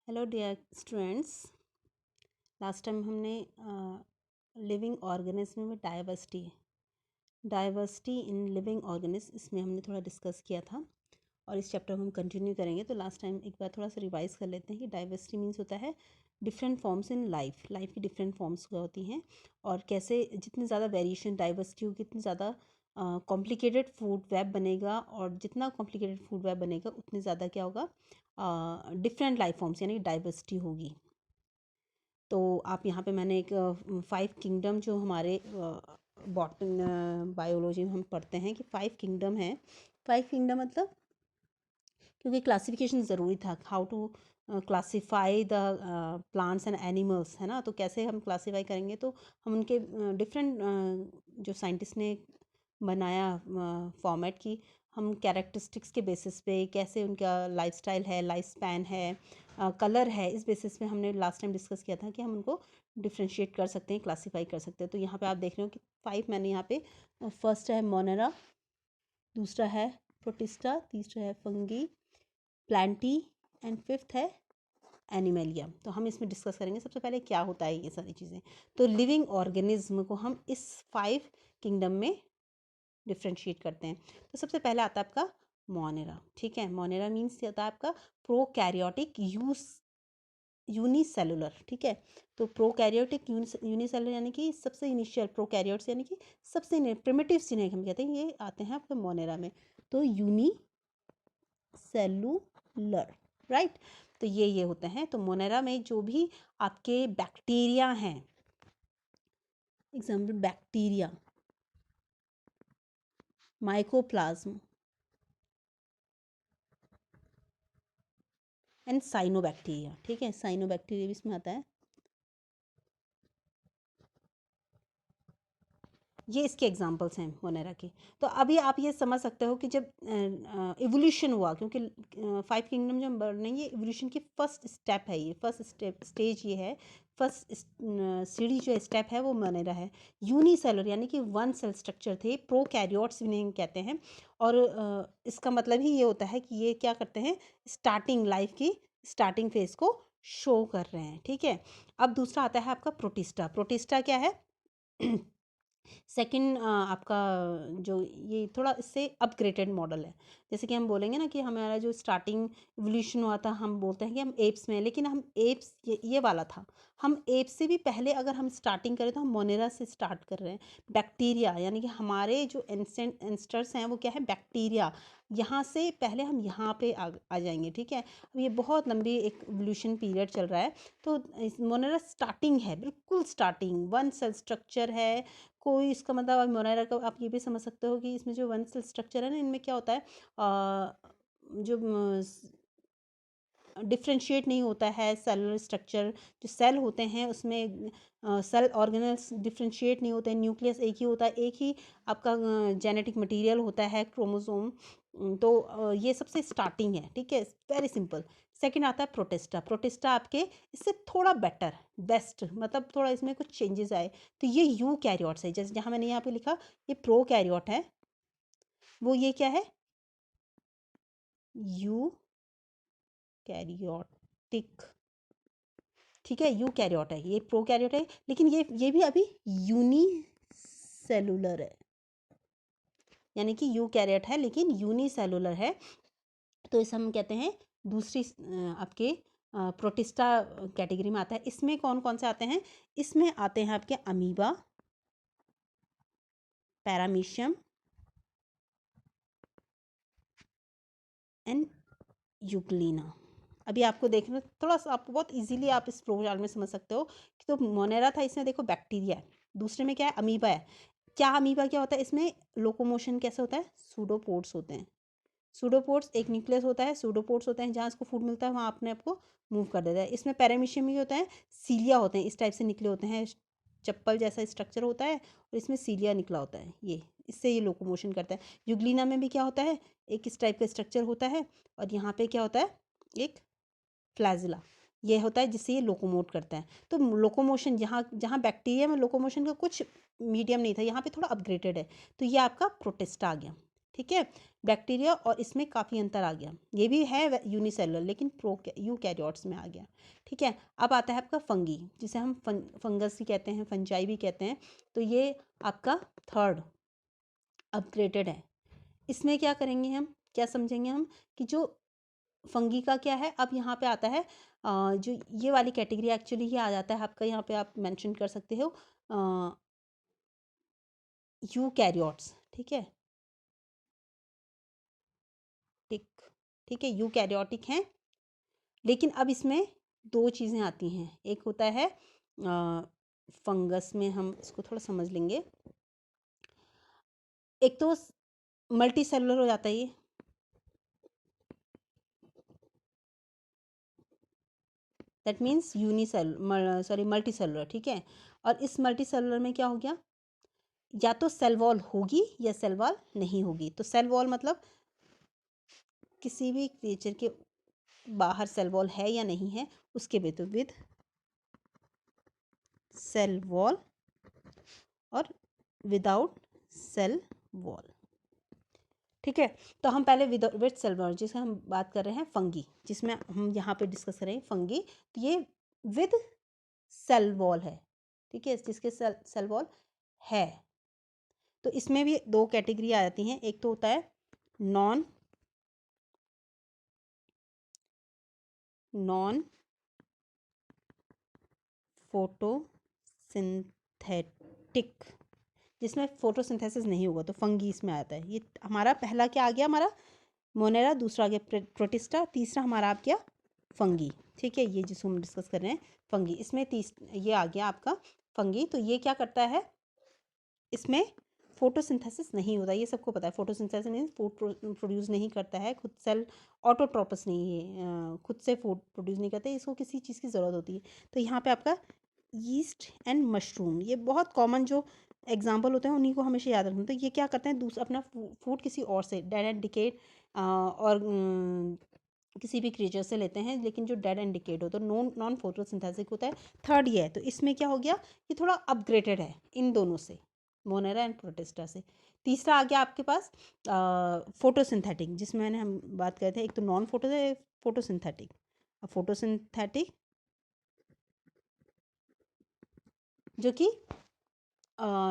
Hello dear students. Last time हमने living organism में diversity in living organism इसमें हमने थोड़ा डिस्कस किया था और इस चैप्टर में हम कंटिन्यू करेंगे। तो लास्ट टाइम एक बार थोड़ा सा रिवाइज कर लेते हैं कि डाइवर्सिटी मीन्स होता है डिफरेंट फॉर्म्स इन लाइफ की डिफरेंट फॉर्म्स होती हैं और कैसे जितनी ज़्यादा वेरिएशन डाइवर्सिटी होगी उतनी ज़्यादा कॉम्प्लिकेटेड फूड वेब बनेगा और जितना कॉम्प्लिकेटेड फूड वेब बनेगा उतनी ज़्यादा क्या होगा, डिफरेंट लाइफ फॉर्म्स यानी डाइवर्सिटी होगी। तो आप यहाँ पे मैंने एक 5 किंगडम जो हमारे बॉटन बायोलॉजी में हम पढ़ते हैं कि 5 किंगडम है। 5 किंगडम मतलब क्योंकि क्लासिफिकेशन ज़रूरी था, how to classify the plants and animals, है ना। तो कैसे हम क्लासीफाई करेंगे, तो हम उनके डिफरेंट जो साइंटिस्ट ने बनाया फॉर्मेट की, हम कैरेक्टरिस्टिक्स के बेसिस पे कैसे उनका लाइफस्टाइल है, लाइफ स्पैन है, कलर है, इस बेसिस पे हमने लास्ट टाइम डिस्कस किया था कि हम उनको डिफ्रेंशिएट कर सकते हैं, क्लासीफाई कर सकते हैं। तो यहाँ पे आप देख रहे हो कि 5 मैंने यहाँ पे, फर्स्ट है मोनेरा, दूसरा है प्रोटिस्टा, तीसरा है फंगी, प्लांटी एंड फिफ्थ है एनिमेलिया। तो हम इसमें डिस्कस करेंगे सबसे पहले क्या होता है ये सारी चीज़ें। तो लिविंग ऑर्गेनिज्म को हम इस 5 किंगडम में डिफ्रेंशिएट करते हैं। तो सबसे पहले आता है आपका मोनेरा, ठीक है। मोनेरा मीन्स होता है आपका प्रोकैरियोटिक यूनिसेलुलर, ठीक है। तो प्रोकैरियोटिक यूनिसेलुलर यानी कि सबसे इनिशियल, प्रोकैरियोट्स यानी कि सबसे प्रिमिटिव जिन्हें हम कहते हैं, ये आते हैं आपके मोनेरा में। तो यूनिसेलुलर, राइट। तो ये होते हैं। तो मोनेरा में जो भी आपके बैक्टीरिया हैं, example bacteria, mycoplasma and cyanobacteria, ठीक है। साइनोबैक्टीरिया भी इसमें आता है। ये इसके एग्जांपल्स हैं मोनेरा के। तो अभी आप ये समझ सकते हो कि जब इवोल्यूशन हुआ, क्योंकि 5 किंगडम जो हम बढ़ रहे हैं ये इवोल्यूशन की फर्स्ट स्टेप है, ये फर्स्ट स्टेज ये है, फर्स्ट सीढ़ी जो स्टेप है वो मोनेरा है। यूनिसेलर यानी कि वन सेल स्ट्रक्चर थे, प्रोकैरियोट्स इन्हें कहते हैं। और इसका मतलब ही ये होता है कि ये क्या करते हैं, स्टार्टिंग लाइफ की स्टार्टिंग फेज को शो कर रहे हैं, ठीक है। अब दूसरा आता है आपका प्रोटिस्टा। प्रोटिस्टा क्या है? सेकंड आपका जो ये थोड़ा इससे अपग्रेडेड मॉडल है। जैसे कि हम बोलेंगे ना कि हमारा जो स्टार्टिंग इवोल्यूशन हुआ था, हम बोलते हैं कि हम एप्स में, लेकिन हम एप्स ये वाला था। हम एप्स से भी पहले अगर हम स्टार्टिंग करें तो हम मोनेरा से स्टार्ट कर रहे हैं। बैक्टीरिया यानी कि हमारे जो एंस्टर्स हैं वो क्या है, बैक्टीरिया। यहाँ से पहले हम यहाँ पे आ जाएंगे, ठीक है। अब ये बहुत लंबी एक इवोल्यूशन पीरियड चल रहा है। तो मोनेरा स्टार्टिंग है, बिल्कुल स्टार्टिंग, वन सेल स्ट्रक्चर है। कोई इसका मतलब आप मोनेरा का आप ये भी समझ सकते हो कि इसमें जो वन सेल स्ट्रक्चर है ना, इनमें क्या होता है, जो डिफ्रेंशिएट नहीं होता है सेलुलर स्ट्रक्चर। जो सेल होते हैं उसमें सेल ऑर्गेनल्स डिफ्रेंशिएट नहीं होते हैं, न्यूक्लियस एक ही होता है, एक ही आपका जेनेटिक मटेरियल होता है, क्रोमोसोम। तो ये सबसे स्टार्टिंग है, ठीक है, वेरी सिंपल। सेकंड आता है प्रोटिस्टा। प्रोटिस्टा आपके इससे थोड़ा बेटर, बेस्ट, मतलब थोड़ा इसमें कुछ चेंजेस आए। तो ये यू कैरियोट्स है, जैसे जहाँ मैंने यहाँ पे लिखा ये प्रो कैरियोट है, वो ये क्या है, यू कैरियोटिक, ठीक है। यू कैरियोट है, ये प्रो कैरियोट है, लेकिन ये भी अभी यूनिसेलुलर है, यानी कि यू कैरियोट है लेकिन यूनिसेलुलर है। तो इसे हम कहते हैं दूसरी आपके प्रोटिस्टा कैटेगरी में आता है। इसमें कौन कौन से आते हैं, इसमें आते हैं आपके अमीबा, पैरामीशियम एंड यूग्लिना। अभी आपको देखना थोड़ा सा, आपको बहुत इजीली आप इस प्रोग्राम में समझ सकते हो कि तो मोनेरा था, इसमें देखो बैक्टीरिया है, दूसरे में क्या है, अमीबा है। क्या अमीबा क्या होता है, इसमें लोकोमोशन कैसे होता है, सूडोपोड्स होते हैं। सूडोपोड्स, एक न्यूक्लियस होता है, सूडोपोड्स होते हैं, जहाँ इसको फूड मिलता है वहाँ अपने आप को मूव कर देता है। इसमें पैरामीशियम ही होता है, सीलिया होते हैं, इस टाइप से निकले होते हैं, चप्पल जैसा स्ट्रक्चर होता है और इसमें सीलिया निकला होता है, ये इससे ये लोकोमोशन करता है। यूग्लिना में भी क्या होता है, एक इस टाइप का स्ट्रक्चर होता है और यहाँ पे क्या होता है, एक फ्लैजिला, ये होता है जिससे ये लोकोमोट करता है। तो लोकोमोशन जहाँ जहाँ बैक्टीरिया में लोकोमोशन का कुछ मीडियम नहीं था, यहाँ पे थोड़ा अपग्रेडेड है। तो ये आपका प्रोटिस्टा आ गया, ठीक है, बैक्टीरिया और इसमें काफ़ी अंतर आ गया। ये भी है यूनिसेलुलर लेकिन यूकैरियोट्स में आ गया। ठीक है, अब आता है आपका फंगी, जिसे हम फंगस भी कहते हैं, फंजाई भी कहते हैं। तो ये आपका थर्ड अपग्रेडेड है। इसमें क्या करेंगे हम, क्या समझेंगे हम कि जो फंगी का क्या है, अब यहाँ पे आता है जो ये वाली कैटेगरी एक्चुअली ये आ जाता है आपका, यहाँ पे आप मेंशन कर सकते हो यूकैरियोट्स। ठीक है, टिक, ठीक है, यूकैरियोटिक हैं। लेकिन अब इसमें दो चीज़ें आती हैं, एक होता है फंगस में, हम इसको थोड़ा समझ लेंगे। एक तो मल्टी सेलुलर हो जाता है ये, दैट मीन्स मल्टी सेलुलर। ठीक है, और इस मल्टी सेलुलर में क्या हो गया, या तो सेल वॉल होगी या सेल वॉल नहीं होगी। तो सेल वॉल मतलब किसी भी क्रिएचर के बाहर सेल वॉल है या नहीं है उसके बेस विद सेल वॉल और विदाउट सेल वॉल। ठीक है, तो हम पहले विद सेल वॉल, जिसका हम बात कर रहे हैं फंगी, जिसमें हम यहाँ पे डिस्कस करें फंगी, तो ये विद सेल वॉल है। ठीक है, जिसके सेल वॉल है। तो इसमें भी दो कैटेगरी आ जाती हैं, एक तो होता है नॉन फोटोसिंथेटिक, जिसमें फोटोसिंथेसिस नहीं होगा, तो फंगी इसमें आता है। ये हमारा पहला क्या आ गया, हमारा मोनेरा, दूसरा आ गया प्रोटिस्टा, तीसरा हमारा आ गया फंगी। ठीक है, ये जिसको हम डिस्कस कर रहे हैं फंगी, इसमें ये आ गया आपका फंगी। तो ये क्या करता है, इसमें फोटोसिंथेसिस नहीं होता, ये सबको पता है। फोटोसिंथेसिस मीन्स फूड प्रोड्यूस नहीं करता है, खुद सेल ऑटोट्रोपस नहीं है, खुद से फूड प्रोड्यूस नहीं करते, इसको किसी चीज़ की ज़रूरत होती है। तो यहाँ पे आपका यीस्ट एंड मशरूम, ये बहुत कॉमन जो एग्जाम्पल होते हैं उन्हीं को हमेशा याद रखना। तो ये क्या करते हैं, दूसरा अपना फूड किसी और से, डेड एंड डिकेड और किसी भी क्रिएचर से लेते हैं, लेकिन जो डेड एंड डिकेड हो तो नॉन फोटोसिंथेसिस होता है। थर्ड ये है, तो इसमें क्या हो गया, ये थोड़ा अपग्रेडेड है इन दोनों से, मोनेरा एंड प्रोटिस्टा से। तीसरा आ गया आपके पास फोटोसिंथेटिक, जिसमें मैंने हम बात करे थे, एक तो नॉन फोटोसिंथेटिक। अब फोटोसिंथेटिक जो कि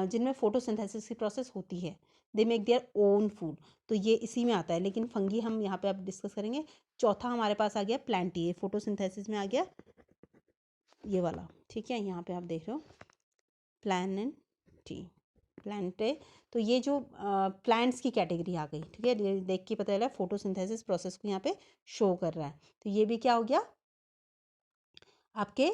जिनमें फोटोसिंथेसिस की प्रोसेस होती है, they make their own food, तो ये इसी में आता है। लेकिन फंगी हम यहाँ पे अब डिस्कस करेंगे। चौथा हमारे पास आ गया प्लांटी, ये फोटोसिंथेसिस में आ गया ये वाला। ठीक है, यहाँ पे आप देख रहे हो प्लांटे, तो ये जो प्लांट्स की कैटेगरी आ गई। ठीक है, ये देख के पता चला फोटोसिंथेसिस प्रोसेस को यहाँ पे शो कर रहा है। तो ये भी क्या हो गया आपके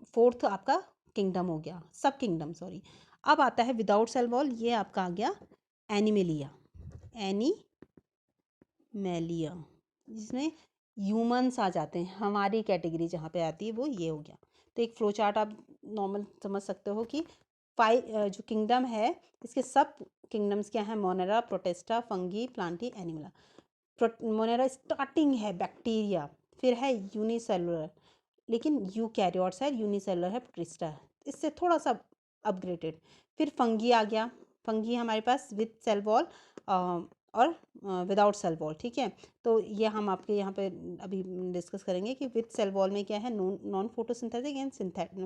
फोर्थ आपका किंगडम हो गया, सब किंगडम सॉरी। अब आता है विदाउट सेल वॉल, ये आपका आ गया एनिमेलिया, जिसमें ह्यूमंस आ जाते हैं, हमारी कैटेगरी जहाँ पे आती है वो ये हो गया। तो एक फ्लो चार्ट आप नॉर्मल समझ सकते हो कि जो किंगडम है इसके सब किंगडम्स क्या है, monera, protista, fungi, plantae, animalia. Monera starting है बैक्टीरिया, फिर है यूनिसेलुलर, लेकिन यूकैरियोट्स है, यूनिसेलुलर है प्रोटिस्टा, इससे थोड़ा सा अपग्रेडेड। फिर फंगी आ गया, फंगी हमारे पास विद सेल वॉल और विदाउट सेल वॉल। ठीक है, तो ये हम आपके यहाँ पे अभी डिस्कस करेंगे कि विद सेल वॉल में क्या है, नॉन फोटोसिंथेटिक एंड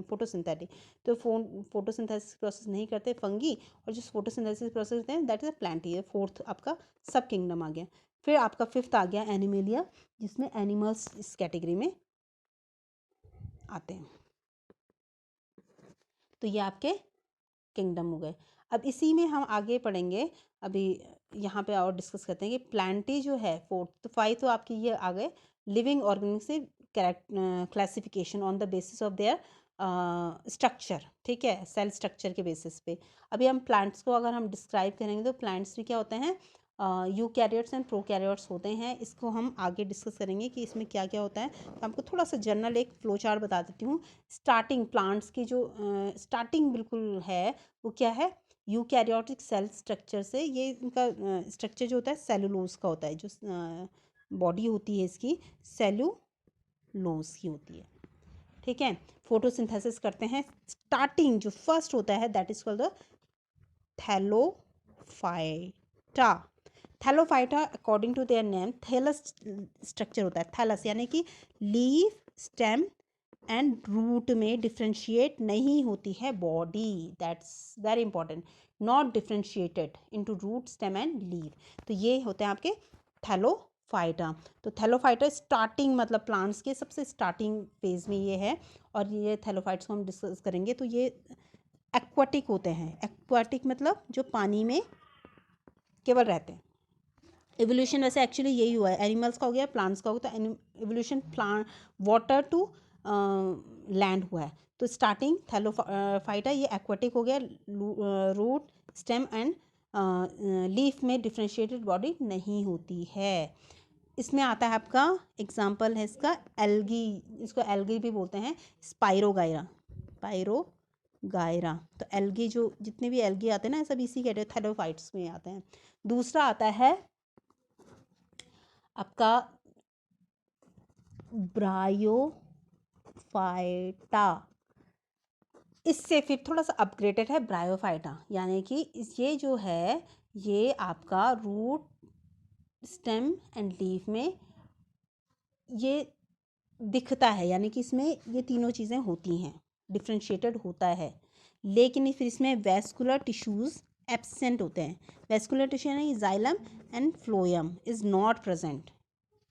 फोटोसिंथेटिक। तो फोटोसिंथेसिस प्रोसेस नहीं करते फंगी, और जो फोटोसिंथेसिस प्रोसेस होते हैं दैट इज अ प्लांटी, है फोर्थ आपका सब किंगडम आ गया। फिर आपका फिफ्थ आ गया एनिमेलिया, जिसमें एनिमल्स इस कैटेगरी में आते हैं। तो ये आपके किंगडम हो गए। अब इसी में हम आगे पढ़ेंगे, अभी यहाँ पे और डिस्कस करते हैं कि प्लांटी जो है फोर्थ, तो फाइव तो आपकी ये आ गए living organism classification on the basis of their structure. ठीक है, सेल स्ट्रक्चर के बेसिस पे। अभी हम प्लांट्स को अगर हम डिस्क्राइब करेंगे तो प्लांट्स भी क्या होते हैं, यूकैरियोट्स एंड प्रोकैरियोट्स होते हैं। इसको हम आगे डिस्कस करेंगे कि इसमें क्या क्या होता है। तो आपको थोड़ा सा जनरल एक फ्लो चार्ट बता देती हूँ। स्टार्टिंग प्लांट्स की जो स्टार्टिंग बिल्कुल है वो क्या है, यूकैरियोटिक सेल स्ट्रक्चर से। ये इनका स्ट्रक्चर जो होता है सेलुलोज का होता है, जो बॉडी होती है इसकी सेलुलोज की होती है। ठीक है, फोटोसिंथेसिस करते हैं। स्टार्टिंग जो फर्स्ट होता है that is called the thallophyta, thallophyta according to their name thallus structure होता है। थैलस यानी कि लीफ, स्टेम एंड रूट में डिफ्रेंशिएट नहीं होती है body, that's very important, not differentiated into root, stem and leaf. तो ये होते हैं आपके थैलोफाइटा। तो थैलोफाइटा स्टार्टिंग मतलब प्लांट्स के सबसे स्टार्टिंग फेज में ये है, और ये थैलोफाइट्स को हम डिस्कस करेंगे। तो ये एक्वाटिक होते हैं। एक्वाटिक मतलब जो पानी में केवल रहते हैं। एवोल्यूशन वैसे एक्चुअली यही हुआ है, एनिमल्स का हो गया, प्लांट्स का हो गया। तो evolution plant water to land हुआ है। तो स्टार्टिंग थैलोफाइटा ये एक्वाटिक हो गया, रूट, स्टेम एंड लीफ में डिफ्रेंशिएटेड बॉडी नहीं होती है। इसमें आता है आपका एग्जाम्पल है इसका एल्गी, इसको एल्गी भी बोलते हैं, स्पाइरोगाइरा, पायरोगाइरा। तो एल्गी जो जितने भी एल्गी आते हैं ना, सब इसी कैटेगरी थैलोफाइट्स में आते हैं। दूसरा आता है आपका ब्रायोफाइटा। इससे फिर थोड़ा सा अपग्रेडेड है ब्रायोफाइटा, यानी कि ये जो है ये आपका रूट, स्टेम एंड लीफ में ये दिखता है, यानी कि इसमें ये तीनों चीज़ें होती हैं, डिफ्रेंशिएटेड होता है। लेकिन फिर इसमें वेस्कुलर टिश्यूज़ एब्सेंट होते हैं। वेस्कुलर टिश्यू यानी xylem and phloem is not present.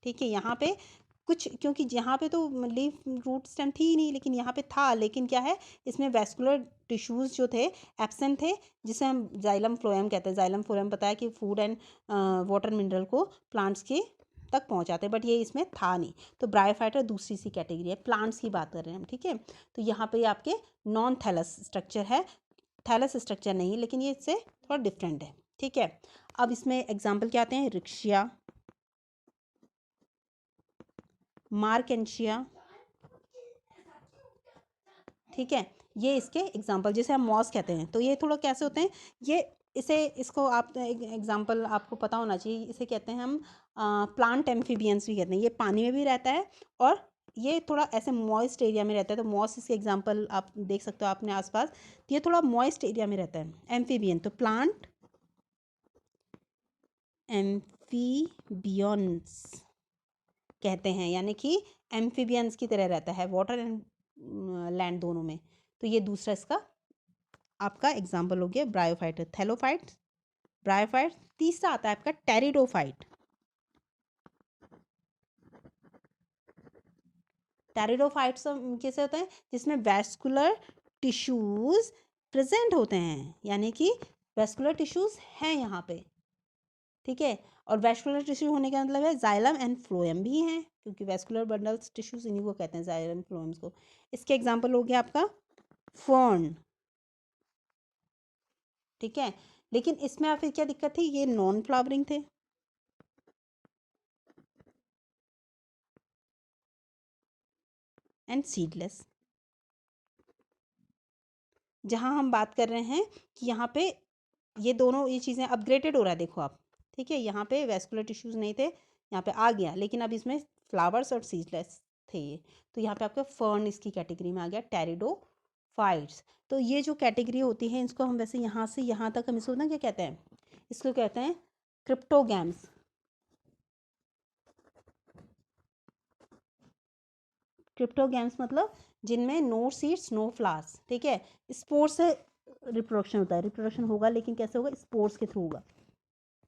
ठीक है, यहाँ पे कुछ, क्योंकि यहाँ पे तो लीफ, रूट, स्टेम थी ही नहीं, लेकिन यहाँ पे था। लेकिन क्या है, इसमें वेस्कुलर टिश्यूज़ जो थे एब्सेंट थे, जिसे हम जाइलम फ्लोएम कहते हैं। जाइलम फ्लोएम पता है कि फूड एंड वाटर मिनरल को प्लांट्स के तक पहुँचाते हैं, बट ये इसमें था नहीं। तो ब्रायोफाइटा दूसरी सी कैटेगरी है, प्लांट्स की बात कर रहे हैं हम। ठीक है, तो यहाँ पे आपके नॉन थैलस स्ट्रक्चर है, थैलस स्ट्रक्चर नहीं, लेकिन ये इससे थोड़ा डिफरेंट है। ठीक है, अब इसमें एग्जाम्पल क्या आते हैं, रिक्शिया, मार्केंशिया। ठीक है, ये इसके एग्जाम्पल, जैसे हम मॉस कहते हैं, तो ये थोड़ा कैसे होते हैं, ये इसे इसको आप एग्जाम्पल आपको पता होना चाहिए। इसे कहते हैं हम प्लांट एम्फीबियंस भी कहते हैं। ये पानी में भी रहता है और ये थोड़ा ऐसे मॉइस्ट एरिया में रहता है। तो मॉस इसके एग्जाम्पल आप देख सकते हो अपने आसपास। तो ये थोड़ा मॉइस्ट एरिया में रहता है। एम्फीबियन तो प्लांट एम्फीबियंस कहते हैं, यानी कि एम्फीबियंस की तरह रहता है, वाटर एंड लैंड दोनों में। तो ये दूसरा इसका आपका एग्जाम्पल हो गया ब्रायोफाइट, थैलोफाइट, ब्रायोफाइट। तीसरा आता है आपका टेरिडोफाइट। टेरिडोफाइट्स कैसे होते हैं, जिसमें वैस्कुलर टिश्यूज प्रेजेंट होते हैं, यानी कि वैस्कुलर टिश्यूज हैं यहाँ पे। ठीक है, और वैस्कुलर टिश्यू होने का मतलब है जाइलम एंड फ्लोएम भी हैं, क्योंकि वैस्कुलर बंडल्स टिश्यूज इन्हीं को कहते हैं, जाइलम फ्लोएम्स को। इसके एग्जाम्पल हो गया आपका फर्न। ठीक है, लेकिन इसमें फिर क्या दिक्कत थी, ये नॉन फ्लावरिंग थे। And seedless. जहाँ हम बात कर रहे हैं कि यहाँ पे ये दोनों ये चीज़ें अपग्रेडेड हो रहा है, देखो आप। ठीक है, यहाँ पे वेस्कुलर टिश्यूज़ नहीं थे, यहाँ पे आ गया, लेकिन अब इसमें फ्लावर्स और सीडलेस थे ये। तो यहाँ पे आपका फर्न इसकी कैटेगरी में आ गया, टेरिडोफाइट्स। तो ये जो कैटेगरी होती है, इसको हम वैसे यहाँ से यहाँ तक हम इसको ना क्या कहते हैं, इसको कहते हैं क्रिप्टोगैम्स। क्रिप्टोगैम्स मतलब जिनमें नो सीड्स नो फ्लावर्स। ठीक है, स्पोर्स से रिप्रोडक्शन होता है, रिप्रोडक्शन होगा लेकिन कैसे होगा, स्पोर्स के थ्रू होगा।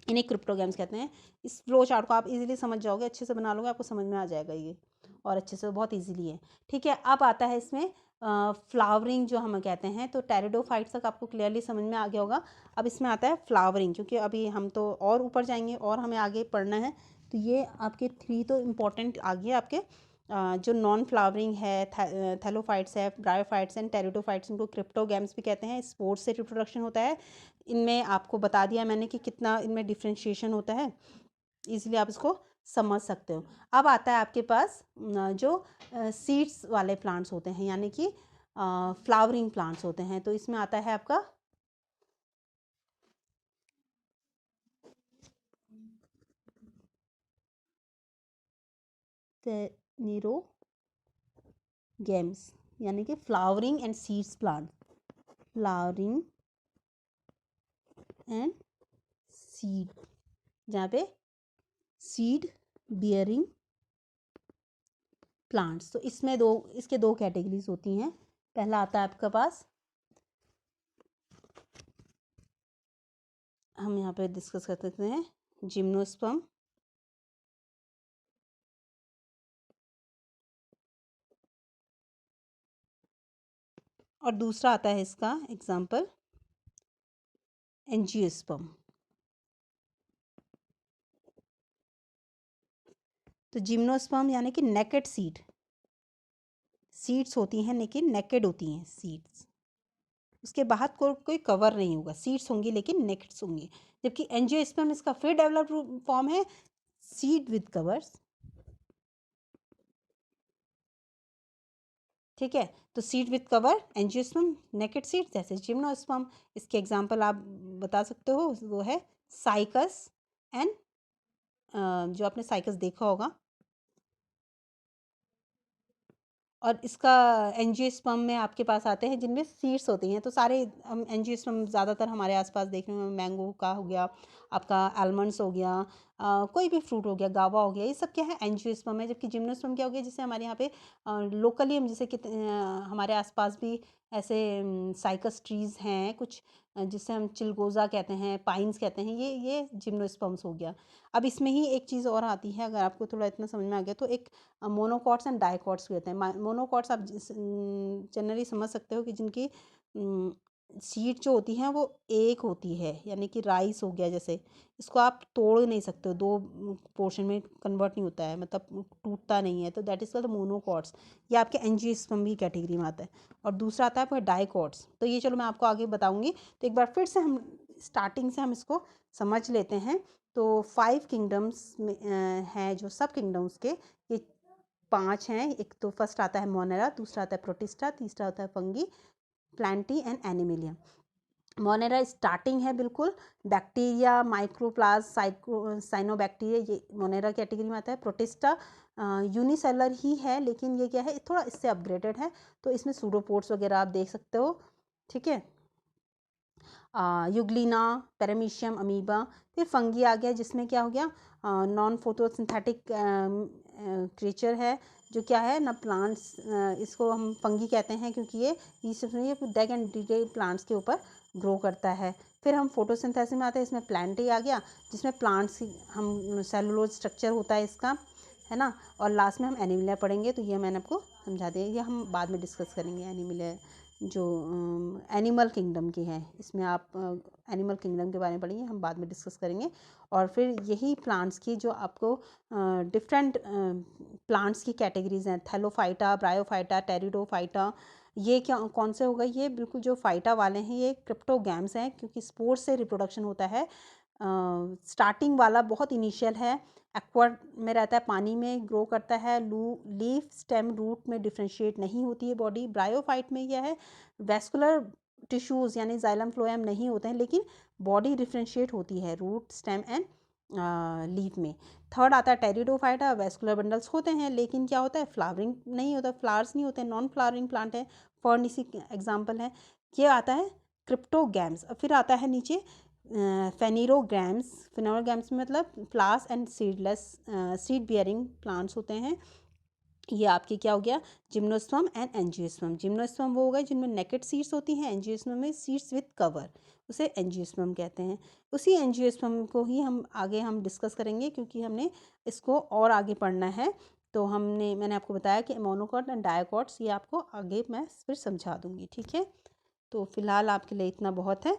इन्हें क्रिप्टोगैम्स कहते हैं। इस फ्लो चार्ट को आप इजीली समझ जाओगे, अच्छे से बना लोगे, आपको समझ में आ जाएगा ये, और अच्छे से, बहुत इजीली है। ठीक है, अब आता है इसमें फ्लावरिंग जो हम कहते हैं। तो टेरिडोफाइट्स तक आपको क्लियरली समझ में आ गया होगा। अब इसमें आता है फ्लावरिंग, क्योंकि अभी हम तो और ऊपर जाएंगे और हमें आगे पढ़ना है। तो ये आपके थ्री तो इम्पॉर्टेंट आ गए आपके। जो नॉन फ्लावरिंग है, थैलोफाइट्स है, ब्रायोफाइट्स एंड टेरिडोफाइट्स, इनको क्रिप्टोगैम्स भी कहते हैं। स्पोर्स से रिप्रोडक्शन होता है। इनमें आपको बता दिया मैंने कि कितना इनमें डिफ्रेंशिएशन होता है, इजीली आप इसको समझ सकते हो। अब आता है आपके पास जो सीड्स वाले प्लांट्स होते हैं, यानी कि फ्लावरिंग प्लांट्स होते हैं। तो इसमें आता है आपका टेरिडोगैम्स, यानी कि flowering and seeds plant, flowering and seed जहाँ पे सीड बियरिंग प्लांट्स। तो इसमें इसके दो कैटेगरीज होती हैं। पहला आता है आपके पास, हम यहाँ पे डिस्कस कर सकते हैं, जिम्नोस्पर्म। और दूसरा आता है इसका एग्जाम्पल एंजियोस्पर्म। तो जिम्नोस्पर्म यानी कि नेकेड सीड्स होती हैं, लेकिन नेकेड होती हैं सीड्स, उसके बाहर कोई कवर नहीं होगा, सीड्स होंगी लेकिन नेकेड्स होंगी। जबकि एंजियोस्पर्म इसका फिर डेवलप्ड फॉर्म है, सीड विद कवर्स। ठीक है, तो seed with cover angiosperm, naked seed जैसे जिम्नोस्पर्म। इसके एग्जांपल आप बता सकते हो, वो है साइकस एंड जो आपने साइकस देखा होगा। और इसका एंजियोस्पर्म में आपके पास आते हैं जिनमें सीड्स होती हैं। तो सारे हम एंजियोस्पर्म ज़्यादातर हमारे आसपास देखने में, मैंगो का हो गया, आपका आलमंड्स हो गया, कोई भी फ्रूट हो गया, गावा हो गया, ये सब क्या है, एंजियोस्पर्म है। जबकि जिम्नोस्पर्म क्या हो गया, जिससे हमारे यहाँ पे लोकली हम जैसे कि हमारे आसपास भी ऐसे साइकस ट्रीज़ हैं कुछ, जिससे हम चिलगोज़ा कहते हैं, पाइन्स कहते हैं, ये जिम्नोस्पर्म्स हो गया। अब इसमें ही एक चीज़ और आती है, अगर आपको थोड़ा इतना समझ में आ गया तो, एक मोनोकॉट्स एंड डाइकॉट्स भी होते हैं। मोनोकॉट्स आप जनरली समझ सकते हो कि जिनकी सीड जो होती हैं वो एक होती है, यानी कि राइस हो गया जैसे, इसको आप तोड़ नहीं सकते हो, दो पोर्शन में कन्वर्ट नहीं होता है, मतलब टूटता नहीं है, तो दैट इज़ कॉल्ड मोनोकॉट्स। ये आपके एंजियोस्पर्म भी कैटेगरी में आता है। और दूसरा आता है आपका डाइकॉट्स। तो ये चलो मैं आपको आगे बताऊंगी। तो एक बार फिर से हम स्टार्टिंग से हम इसको समझ लेते हैं। तो 5 किंगडम्स में हैं जो सब किंगडम्स के, ये 5 हैं। एक तो फर्स्ट आता है मोनेरा, दूसरा आता है प्रोटिस्टा, तीसरा होता है fungi, plantae and animalia. Monera starting है बिल्कुल, बैक्टीरिया, माइक्रोप्लाज्म, साइनोबैक्टीरिया, ये मोनेरा कैटेगरी में आता है। प्रोटिस्टा यूनिसेलर ही है, लेकिन ये क्या है, थोड़ा इससे अपग्रेडेड है। तो इसमें सूडोपोड्स वगैरह आप देख सकते हो। ठीक है, युग्लिना, पैरामीशियम, अमीबा। फिर फंगी आ गया, जिसमें क्या हो गया, नॉन फोटोसिंथेटिक क्रिएचर है, जो क्या है ना, प्लांट्स, इसको हम फंगी कहते हैं क्योंकि ये डेग एंड डिटे प्लांट्स के ऊपर ग्रो करता है। फिर हम फोटोसिंथेसिस में आते हैं, इसमें प्लांट ही आ गया, जिसमें प्लांट्स हम सेलुलोज स्ट्रक्चर होता है इसका, है ना। और लास्ट में हम एनिमिलिया पढ़ेंगे, तो ये मैंने आपको समझा दिया, ये हम बाद में डिस्कस करेंगे। एनिमिलिया जो एनिमल किंगडम की है, इसमें आप एनिमल किंगडम के बारे में पढ़ेंगे, हम बाद में डिस्कस करेंगे। और फिर यही प्लांट्स की जो आपको डिफरेंट प्लांट्स की कैटेगरीज हैं, थैलोफाइटा, ब्रायोफाइटा, टेरिडोफाइटा, ये क्या कौन से हो गए, ये बिल्कुल जो फाइटा वाले हैं ये क्रिप्टोगैम्स हैं, क्योंकि स्पोर्स से रिप्रोडक्शन होता है। स्टार्टिंग वाला बहुत इनिशियल है, एक्वाड में रहता है, पानी में ग्रो करता है, लीफ, स्टेम, रूट में डिफ्रेंशिएट नहीं होती है बॉडी। ब्रायोफाइट में यह है, वेस्कुलर टिश्यूज़ यानी जाइलम फ्लोएम नहीं होते हैं, लेकिन बॉडी डिफ्रेंशिएट होती है रूट, स्टेम एंड लीफ में। थर्ड आता है टेरिडोफाइटा, वेस्कुलर बंडल्स होते हैं, लेकिन क्या होता है, फ्लावरिंग नहीं होता, फ्लावर्स नहीं होते, नॉन फ्लावरिंग प्लांट है। फर्न इसी एग्जाम्पल है। ये आता है क्रिप्टोगैम्स। फिर आता है नीचे फेनिरोगैम्स। फेनिरोगैम्स में मतलब flowers and seedless, seed bearing plants होते हैं। ये आपके क्या हो गया, जिम्नोस्पर्म एंड एंजियोस्पर्म। जिम्नोस्पर्म वो हो गए जिनमें नेकेड सीड्स होती हैं, एंजियोस्पर्म में सीड्स विद कवर, उसे एंजियोस्पर्म कहते हैं। उसी एंजियोस्पर्म को ही हम आगे डिस्कस करेंगे, क्योंकि हमने इसको और आगे पढ़ना है। तो मैंने आपको बताया कि मोनोकॉट एंड डायोकॉट्स, ये आपको आगे मैं फिर समझा दूंगी। ठीक है, तो फिलहाल आपके लिए इतना बहुत है।